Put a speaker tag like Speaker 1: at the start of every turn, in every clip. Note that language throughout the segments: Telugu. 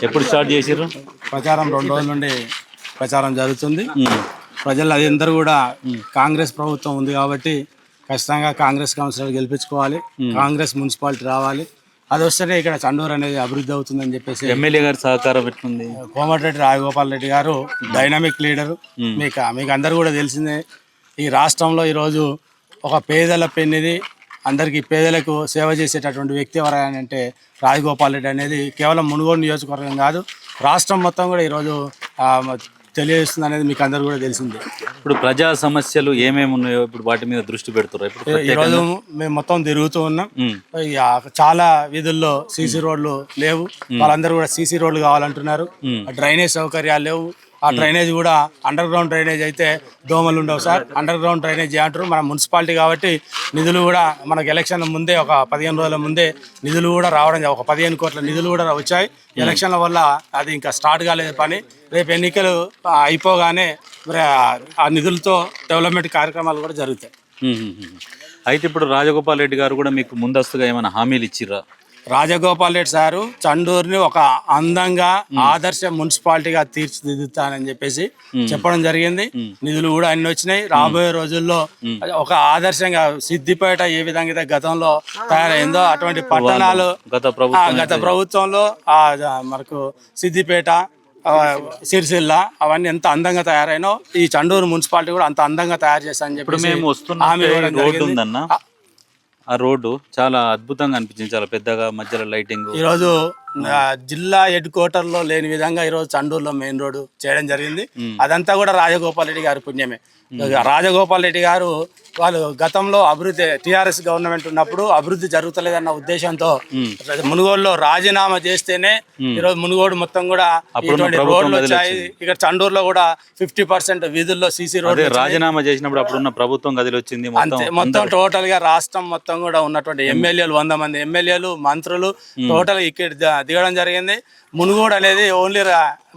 Speaker 1: ఎప్పుడు స్టార్ట్ చేసిర్రు?
Speaker 2: ప్రచారం 2 రోజుల నుండి ప్రచారం జరుగుతుంది. ప్రజలు అది అందరూ కూడా కాంగ్రెస్ ప్రభుత్వం ఉంది కాబట్టి ఖచ్చితంగా కాంగ్రెస్ కౌన్సిలర్ గెలిపించుకోవాలి, కాంగ్రెస్ మున్సిపాలిటీ రావాలి. అది వస్తేనే ఇక్కడ చండూరు అనేది అభివృద్ధి అవుతుందని చెప్పేసి
Speaker 1: ఎమ్మెల్యే గారి సహకారం ఎట్లుంది?
Speaker 2: కోమటిరెడ్డి రాజగోపాల్ రెడ్డి గారు డైనమిక్ లీడరు. మీకు అందరూ కూడా తెలిసిందే. ఈ రాష్ట్రంలో ఈరోజు ఒక పేదల పెన్నిది, అందరికీ పేదలకు సేవ చేసేటటువంటి వ్యక్తి ఎవరైనా అంటే రాజగోపాల్ రెడ్డి అనేది కేవలం మునుగోడు నియోజకవర్గం కాదు, రాష్ట్రం మొత్తం కూడా ఈరోజు తెలియజేస్తుంది అనేది మీకు అందరు కూడా తెలిసిందే.
Speaker 1: ఇప్పుడు ప్రజా సమస్యలు ఏమేమి ఉన్నాయో ఇప్పుడు వాటి మీద దృష్టి పెడుతున్నారు.
Speaker 2: ఈరోజు మేము మొత్తం తిరుగుతూ ఉన్నాం. చాలా వీధుల్లో సీసీ రోడ్లు లేవు, వాళ్ళందరూ కూడా సీసీ రోడ్లు కావాలంటున్నారు. డ్రైనేజ్ సౌకర్యాలు లేవు. ఆ డ్రైనేజ్ కూడా అండర్ గ్రౌండ్ డ్రైనేజ్ అయితే దోమలు ఉండవు సార్. అండర్ గ్రౌండ్ డ్రైనేజ్ అంటారు. మన మున్సిపాలిటీ కాబట్టి నిధులు కూడా మనకు ఎలక్షన్ ముందే ఒక 15 రోజుల ముందే నిధులు కూడా రావడం, ఒక 15 కోట్ల నిధులు కూడా వచ్చాయి. ఎలక్షన్ల వల్ల అది ఇంకా స్టార్ట్ కాలేదు పని. రేపు ఎన్నికలు అయిపోగానే మరి ఆ నిధులతో డెవలప్మెంట్ కార్యక్రమాలు కూడా జరుగుతాయి.
Speaker 1: అయితే ఇప్పుడు రాజగోపాల్ రెడ్డి గారు కూడా మీకు ముందస్తుగా ఏమైనా హామీలు ఇచ్చిర్రా?
Speaker 2: రాజగోపాల్ రెడ్డి సారు చండూరుని ఒక అందంగా ఆదర్శ మున్సిపాలిటీగా తీర్చిదిద్దుతానని చెప్పేసి చెప్పడం జరిగింది. నిధులు కూడా అన్ని వచ్చినాయి. రాబోయే రోజుల్లో ఒక ఆదర్శంగా సిద్దిపేట ఏ విధంగా గతంలో తయారైందో అటువంటి పట్టణాలు గత ప్రభుత్వంలో మనకు సిద్దిపేట, సిరిసిల్ల అవన్నీ ఎంత అందంగా తయారైనో ఈ చండూరు మున్సిపాలిటీ కూడా అంత అందంగా తయారు చేస్తానని చెప్పి
Speaker 1: ఆ రోడ్డు చాలా అద్భుతంగా అనిపించింది, చాలా పెద్దగా, మధ్యలో లైటింగ్.
Speaker 2: ఈరోజు జిల్లా హెడ్ క్వార్టర్ లో లేని విధంగా ఈరోజు చండూరులో మెయిన్ రోడ్డు చేయడం జరిగింది. అదంతా కూడా రాజగోపాల్ రెడ్డి గారి పుణ్యమే. రాజగోపాల్ రెడ్డి గారు వాళ్ళు గతంలో అభివృద్ధి టీఆర్ఎస్ గవర్నమెంట్ ఉన్నప్పుడు అభివృద్ధి జరుగుతలేదన్న ఉద్దేశంతో మునుగోడులో రాజీనామా చేస్తేనే ఈరోజు మునుగోడు మొత్తం కూడా ఇటువంటి రోడ్లు వచ్చాయి. ఇక్కడ చండూరులో కూడా 50% వీధుల్లో సీసీ రోడ్
Speaker 1: రాజీనామా చేసినప్పుడు అప్పుడున్న ప్రభుత్వం గదిలో వచ్చింది.
Speaker 2: మొత్తం టోటల్ గా రాష్ట్రం మొత్తం కూడా ఉన్నటువంటి ఎమ్మెల్యేలు 100 మంది ఎమ్మెల్యేలు, మంత్రులు టోటల్ ఇక్కడ దిగడం జరిగింది. మునుగోడు అనేది ఓన్లీ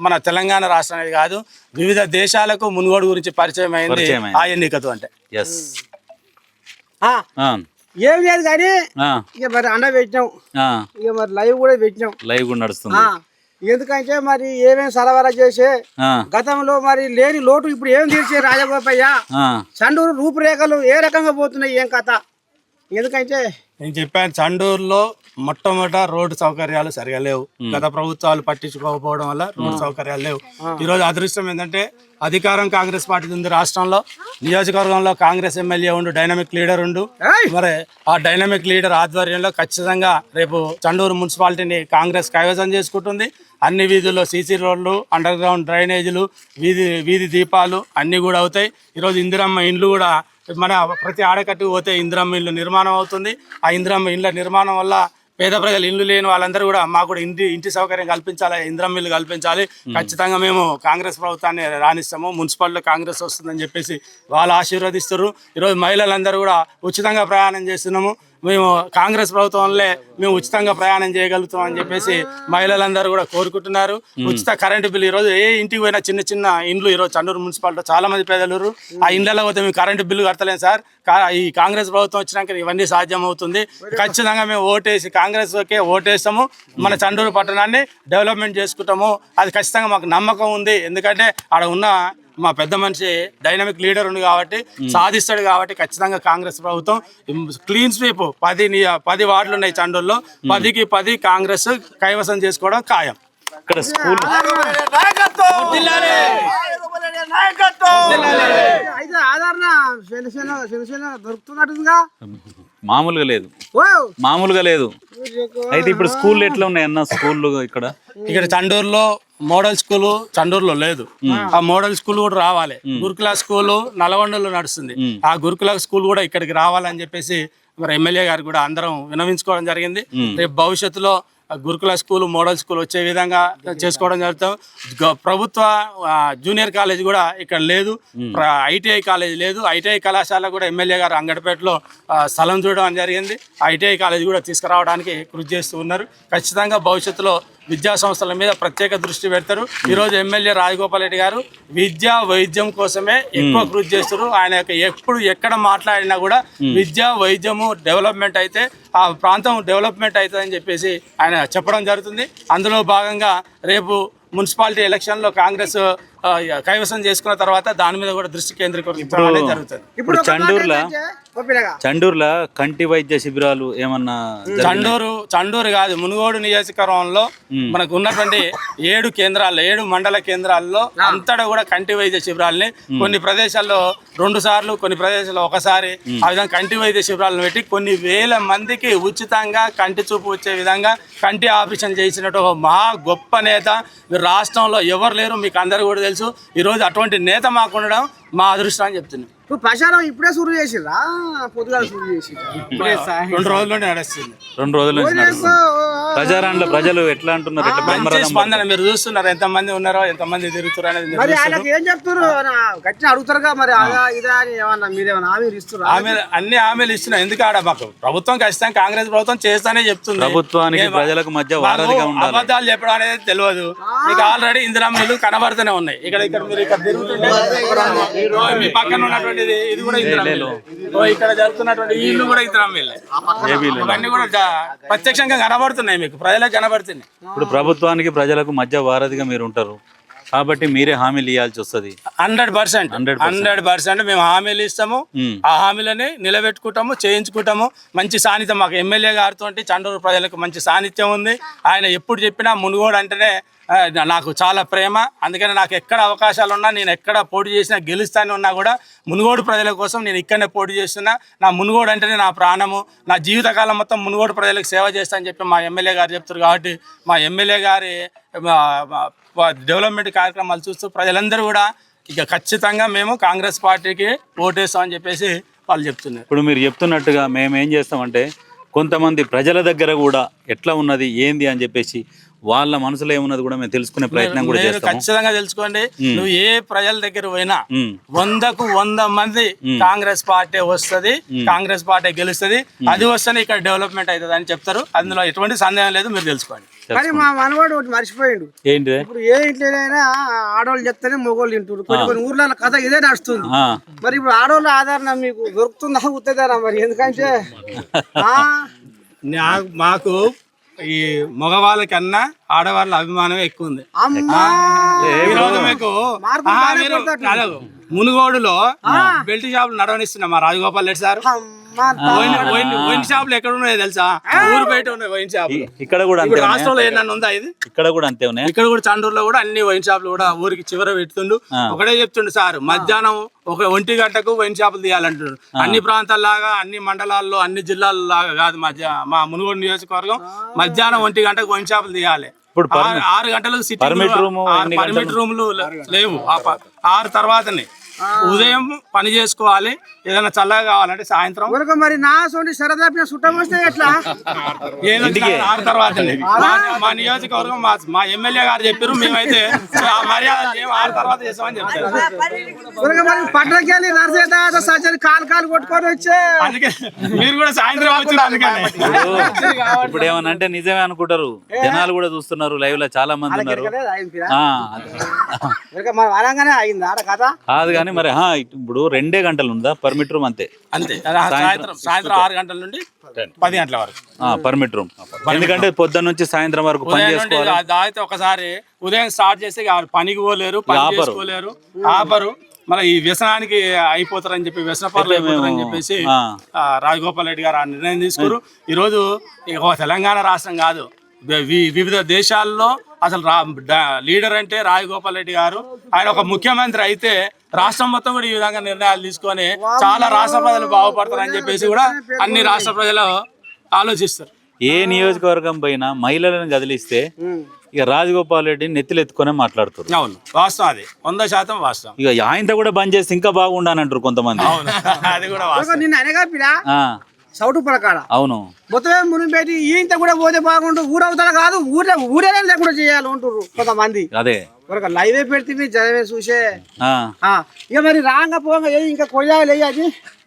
Speaker 2: మన తెలంగాణ రాష్ట్రం అనేది కాదు, వివిధ దేశాలకు మునుగోడు గురించి పరిచయం అయింది ఆ ఎన్నికతో. అంటే
Speaker 3: ఏం లేదు కానీ ఇక మరి అండ పెట్టినాం, ఇక మరి లైవ్ కూడా పెట్టినాం.
Speaker 1: లైవ్ కూడా నడుస్తుంది.
Speaker 3: ఎందుకంటే మరి ఏమేమి సరఫరా చేసే గతంలో మరి లేని లోటు ఇప్పుడు ఏం తీర్చే రాజగోపయ్య చండూరు రూపురేఖలు ఏ రకంగా పోతున్నాయి, ఏం కథ? ఎందుకంటే
Speaker 2: నేను చెప్పాను, చండూరులో మొట్టమొదట రోడ్డు సౌకర్యాలు సరిగా లేవు. గత ప్రభుత్వాలు పట్టించుకోకపోవడం వల్ల రోడ్డు సౌకర్యాలు లేవు. ఈరోజు అదృష్టం ఏంటంటే అధికారం కాంగ్రెస్ పార్టీ ఉంది రాష్ట్రంలో. నియోజకవర్గంలో కాంగ్రెస్ ఎమ్మెల్యే ఉండు, డైనమిక్ లీడర్ ఉండు. మరి ఆ డైనమిక్ లీడర్ ఆధ్వర్యంలో ఖచ్చితంగా రేపు చండూరు మున్సిపాలిటీని కాంగ్రెస్ కైవసం చేసుకుంటుంది. అన్ని వీధుల్లో సీసీ రోడ్లు, అండర్ గ్రౌండ్ డ్రైనేజీలు, వీధి దీపాలు అన్నీ కూడా అవుతాయి. ఈరోజు ఇందిరమ్మ ఇండ్లు కూడా మన ప్రతి ఆడకట్టుకు పోతే ఇందిరమ్మ ఇల్లు నిర్మాణం అవుతుంది. ఆ ఇందిరమ్మ ఇళ్ళ నిర్మాణం వల్ల పేద ప్రజలు ఇల్లు లేని వాళ్ళందరూ కూడా మాకు కూడా ఇంటి సౌకర్యం కల్పించాలి, ఇందిరమ్మ ఇల్లు కల్పించాలి. ఖచ్చితంగా మేము కాంగ్రెస్ ప్రభుత్వాన్ని రాణిస్తాము, మున్సిపాలిటీలో కాంగ్రెస్ వస్తుందని చెప్పేసి వాళ్ళు ఆశీర్వదిస్తారు. ఈరోజు మహిళలందరూ కూడా ఉచితంగా ప్రయాణం చేస్తున్నాము. మేము కాంగ్రెస్ ప్రభుత్వంలో మేము ఉచితంగా ప్రయాణం చేయగలుగుతాం అని చెప్పేసి మహిళలందరూ కూడా కోరుకుంటున్నారు. ఉచిత కరెంటు బిల్లు ఈరోజు ఏ ఇంటికి పోయినా చిన్న చిన్న ఇండ్లు ఈరోజు చండూరు మున్సిపాలిటీలో చాలా మంది పేదలు ఆ ఇండ్లలో పోతే మేము కరెంటు బిల్లు కడతలేము సార్. ఈ కాంగ్రెస్ ప్రభుత్వం వచ్చినాక ఇవన్నీ సాధ్యం అవుతుంది. ఖచ్చితంగా మేము కాంగ్రెస్కే ఓటేస్తాము. మన చండూరు పట్టణాన్ని డెవలప్మెంట్ చేసుకుంటాము. అది ఖచ్చితంగా మాకు నమ్మకం ఉంది. ఎందుకంటే ఆడ ఉన్న మా పెద్ద మనిషి డైనమిక్ లీడర్ ఉంది కాబట్టి సాధిస్తాడు కాబట్టి ఖచ్చితంగా కాంగ్రెస్ ప్రభుత్వం క్లీన్ స్వీప్ 10 వార్డులు ఉన్నాయి చండూరులో, 10కి 10 కాంగ్రెస్ కైవసం చేసుకోవడం ఖాయం.
Speaker 1: ఇక్కడ స్కూల్ మామూలుగా లేదు. అయితే ఇప్పుడు స్కూల్ ఎట్లా ఉన్నాయి అన్న? స్కూల్ ఇక్కడ
Speaker 2: చండూరులో మోడల్ స్కూల్ చండూరులో లేదు. ఆ మోడల్ స్కూల్ కూడా రావాలి. గురుకుల స్కూల్ నల్గొండలో నడుస్తుంది. ఆ గురుకుల స్కూల్ కూడా ఇక్కడికి రావాలని చెప్పేసి మరి ఎమ్మెల్యే గారు కూడా అందరం వినవించుకోవడం జరిగింది. రేపు భవిష్యత్తులో గురుకుల స్కూల్, మోడల్ స్కూల్ వచ్చే విధంగా చేసుకోవడం జరుగుతాం. ప్రభుత్వ జూనియర్ కాలేజ్ కూడా ఇక్కడ లేదు, ఐటీఐ కాలేజ్ లేదు. ఐటీఐ కళాశాల కూడా ఎమ్మెల్యే గారు అంగడిపేటలో స్థలం చూడడం జరిగింది. ఐటీఐ కాలేజ్ కూడా తీసుకురావడానికి కృషి చేస్తూ ఉన్నారు. ఖచ్చితంగా భవిష్యత్తులో విద్యా సంస్థల మీద ప్రత్యేక దృష్టి పెడతారు. ఈరోజు ఎమ్మెల్యే రాజగోపాల్ రెడ్డి గారు విద్యా వైద్యం కోసమే ఎక్కువ కృషి చేస్తారు. ఆయన ఎప్పుడు ఎక్కడ మాట్లాడినా కూడా విద్య వైద్యము డెవలప్మెంట్ అయితే ఆ ప్రాంతం డెవలప్మెంట్ అవుతుందని చెప్పేసి ఆయన చెప్పడం జరుగుతుంది. అందులో భాగంగా రేపు మున్సిపాలిటీ ఎలక్షన్లో కాంగ్రెస్ కైవసం చేసుకున్న తర్వాత దాని మీద కూడా దృష్టి కేంద్రీకరించడం జరుగుతుంది.
Speaker 1: ఇప్పుడు చండూరులో కంటి వైద్య శిబిరాలు ఏమన్నా
Speaker 2: చండూరు కాదు, మునుగోడు నియోజకవర్గంలో మనకు ఉన్నటువంటి 7 మండల కేంద్రాల్లో అంతటా కూడా కంటి వైద్య శిబిరాలని కొన్ని ప్రదేశాల్లో 2 సార్లు, కొన్ని ప్రదేశాల్లో 1 సారి ఆ విధంగా కంటి వైద్య శిబిరాలను పెట్టి కొన్ని వేల మందికి ఉచితంగా కంటి చూపు వచ్చే విధంగా కంటి ఆపరేషన్ చేసినట్టు ఒక మహా గొప్ప నేత రాష్ట్రంలో ఎవరు లేరు, మీకు అందరూ కూడా తెలుసు. ఈరోజు అటువంటి నేత మాకు ఉండడం మా అదృష్టం అని చెప్తున్నాను.
Speaker 3: ప్రచారం ఇప్పుడే శురు చేసిరా? పొద్దుగా శురు చేసి
Speaker 2: 2 రోజుల్లోనే నడుస్తుంది.
Speaker 1: 2 రోజుల నుంచి నడుస్తుంది ప్రచారంలో. ప్రజలు ఎట్లా అంటున్నారు?
Speaker 2: స్పందన మీరు చూస్తున్నారు, ఎంతమంది ఉన్నారో ఎంతమంది తిరుగుతారు అనేది.
Speaker 3: మరి ఆయనకి ఏం చెప్తారు? గట్టిన అడుగుతారుగా మరి అదా ఇదా అని ఏమన్నా మీరేమన్నా హామీలు ఇస్తున్నారు?
Speaker 2: అన్ని హామీలు ఇస్తున్నాం. ఎందుకు ఆడ మాకు ప్రభుత్వం ఖచ్చితంగా కాంగ్రెస్ ప్రభుత్వం చేస్తానే చెప్తుంది.
Speaker 1: ప్రభుత్వానికి ప్రజలకు మధ్య వారధిగా ఉండాలి.
Speaker 2: అబద్ధాలు చెప్పడం అనేది తెలియదు. మీకు ఆల్రెడీ ఇందిరా మిల్లు కనబడుతూనే ఉన్నాయి. ఇక్కడ మీరు ఇక్కడ తిరుగుతుంటే మీ పక్కన ఉన్నటువంటి ఇది కూడా ఇందిరా మిల్లు, ఇక్కడ జరుగుతున్నటువంటి ఇల్లు కూడా ఇందిరా మిల్లు. ఇవన్నీ కూడా ప్రత్యక్షంగా కనబడుతున్నాయి, మీకు ప్రజలకు కనబడుతున్నాయి.
Speaker 1: ఇప్పుడు ప్రభుత్వానికి ప్రజలకు మధ్య వారధిగా మీరు ఉంటారు కాబట్టి మీరే హామీలు ఇవ్వాల్సి వస్తుంది.
Speaker 2: 100% మేము హామీలు ఇస్తాము. ఆ హామీలని నిలబెట్టుకుంటాము, చేయించుకుంటాము. మంచి సాన్నిధ్యం మాకు ఎమ్మెల్యే గారితో చండూరు ప్రజలకు మంచి సాన్నిధ్యం ఉంది. ఆయన ఎప్పుడు చెప్పినా మునుగోడు అంటేనే నాకు చాలా ప్రేమ. అందుకని నాకు ఎక్కడ అవకాశాలు ఉన్నా, నేను ఎక్కడ పోటీ చేసినా గెలుస్తానే ఉన్నా కూడా మునుగోడు ప్రజల కోసం నేను ఇక్కడనే పోటీ చేస్తున్నా. నా మునుగోడు అంటేనే నా ప్రాణము. నా జీవితకాలం మొత్తం మునుగోడు ప్రజలకు సేవ చేస్తా అని చెప్పి మా ఎమ్మెల్యే గారు చెప్తారు. కాబట్టి మా ఎమ్మెల్యే గారి డెవలప్మెంట్ కార్యక్రమాలు చూస్తూ ప్రజలందరూ కూడా ఇక ఖచ్చితంగా మేము కాంగ్రెస్ పార్టీకి ఓటేస్తామని చెప్పేసి వాళ్ళు చెప్తున్నారు.
Speaker 1: ఇప్పుడు మీరు చెప్తున్నట్టుగా మేము ఏం చేస్తామంటే కొంతమంది ప్రజల దగ్గర కూడా ఎట్లా ఉన్నది ఏంది అని చెప్పేసి వాళ్ళ మనసులో ఏమున్నది కూడా మేము తెలుసుకునే ప్రయత్నం కూడా చేస్తాము.
Speaker 2: ఖచ్చితంగా తెలుసుకోండి. నువ్వు ఏ ప్రజల దగ్గర పోయినా 100కు 100 మంది కాంగ్రెస్ పార్టీ వస్తుంది, కాంగ్రెస్ పార్టీ గెలుస్తుంది, అది వస్తేనే ఇక్కడ డెవలప్మెంట్ అవుతుంది అని చెప్తారు. అందులో ఎటువంటి సందేహం లేదు, మీరు తెలుసుకోండి.
Speaker 3: కానీ మా మనవాడు ఒకటి మర్చిపోయిండు.
Speaker 1: ఏంటి?
Speaker 3: ఇప్పుడు ఏ ఇంట్లోనైనా ఆడవాళ్ళు చెప్తేనే మొగోళ్ళు తింటారు. కొన్ని ఊర్ల కథ ఇదే నడుస్తుంది. మరి ఇప్పుడు ఆడవాళ్ళ ఆధారణ మీకు దొరుకుతుందా ఉత్తేదారా? మరి ఎందుకంటే
Speaker 2: మాకు ఈ మగవాళ్ళ కన్నా ఆడవాళ్ళ అభిమానమే ఎక్కువ ఉంది. ఈరోజు మీకు మునుగోడులో బెల్ట్ షాపులు నడవనిస్తున్నాం మా రాజగోపాల్ రెడ్డి సార్. వైన్ షాపులు ఎక్కడ ఉన్నాయో తెలుసా? ఊరు బయట ఉన్నాయి వైన్ షాపులు.
Speaker 1: ఇక్కడ కూడా
Speaker 2: రాష్ట్రంలో ఏమన్నా ఉందా ఇది?
Speaker 1: ఇక్కడ కూడా అంతే ఉన్నాయి.
Speaker 2: ఇక్కడ కూడా చండూరులో కూడా అన్ని వైన్ షాపులు కూడా ఊరికి చివర పెడుతుండు. ఒకటే చెప్తుండు సార్, మధ్యాహ్నం 1 గంటకు వైన్ షాపులు తీయాలంటున్నారు. అన్ని ప్రాంతాల్లాగా, అన్ని మండలాల్లో, అన్ని జిల్లాల లాగా కాదు. మా మునుగోడు నియోజకవర్గం మధ్యాహ్నం 1 గంటకు వైన్ షాపులు తీయాలి. 6 గంటలకు సిటీ పర్మిట్ రూములు లేవు. 6 తర్వాతనే ఉదయం పని చేసుకోవాలి. ఏదైనా చల్లగా కావాలంటే సాయంత్రం.
Speaker 3: మరి నా సోని సరదా చుట్టం వస్తే ఎట్లా?
Speaker 2: 6 తర్వాత మా నియోజకవర్గం మా ఎమ్మెల్యే గారు చెప్పారు. మేమైతే మర్యాద 6 తర్వాత చేస్తామని చెప్తారు.
Speaker 3: పట్టణకెళ్ళి నర్సేట కాలు కొట్టుకొని వచ్చే
Speaker 2: అందుకే మీరు కూడా సాయంత్రం వచ్చారు. అందుకని
Speaker 1: ఇప్పుడు ఏమన్నా అంటే నిజమే అనుకుంటారు జనాలు కూడా చూస్తున్నారు. లైవ్ లో చాలా మంది ఉన్నారు. కాదు కానీ మరి ఇప్పుడు 2 గంటలు ఉందా పర్మిట్ రూమ్? అంతే
Speaker 2: సాయంత్రం 6 గంటల నుండి 10 గంటల వరకు
Speaker 1: పర్మిట్ రూమ్. ఎందుకంటే పొద్దున్న నుంచి సాయంత్రం వరకు పని చేసుకోవాలి.
Speaker 2: అయితే ఒకసారి ఉదయం స్టార్ట్ చేసి పనికి పోలేరు, పని చేసుకోలేరు, ఆపరు. మరి ఈ వ్యసనానికి అయిపోతారని చెప్పి, వ్యసనపరులు అయిపోతారని చెప్పేసి రాజగోపాల్ రెడ్డి గారు ఆ నిర్ణయం తీసుకున్నారు. ఈరోజు తెలంగాణ రాష్ట్రం కాదు, వివిధ దేశాల్లో అసలు లీడర్ అంటే రాజగోపాల్ రెడ్డి గారు. ఆయన ఒక ముఖ్యమంత్రి అయితే రాష్ట్రం మొత్తం కూడా ఈ విధంగా నిర్ణయాలు తీసుకొని చాలా రాష్ట్ర ప్రజలు బాగుపడతారని చెప్పేసి కూడా అన్ని రాష్ట్ర ప్రజలు ఆలోచిస్తారు.
Speaker 1: ఏ నియోజకవర్గం పైన మహిళలను కదిలిస్తే ఇక రాజగోపాల్ రెడ్డిని నెత్తిలు ఎత్తుకునే మాట్లాడుతారు.
Speaker 2: అవును, వాస్తవం, అది 100% వాస్తవం.
Speaker 1: ఇక ఆయనతో కూడా బంద్ చేస్తే ఇంకా బాగుండానంటారు కొంతమంది.
Speaker 2: అది కూడా
Speaker 3: సౌటు పడకాడ.
Speaker 1: అవును,
Speaker 3: మొత్తం మునిపెట్టి ఈయంత కూడా పోతే బాగుండు. ఊరవుతాడు కాదు, ఊరే లేకుండా చేయాలి అంటారు కొంతమంది.
Speaker 1: అదే
Speaker 3: లైవే పెడితే జనమే చూసే. ఇక మరి రాంగ పోగా ఇంకా కొయ్యాలి అది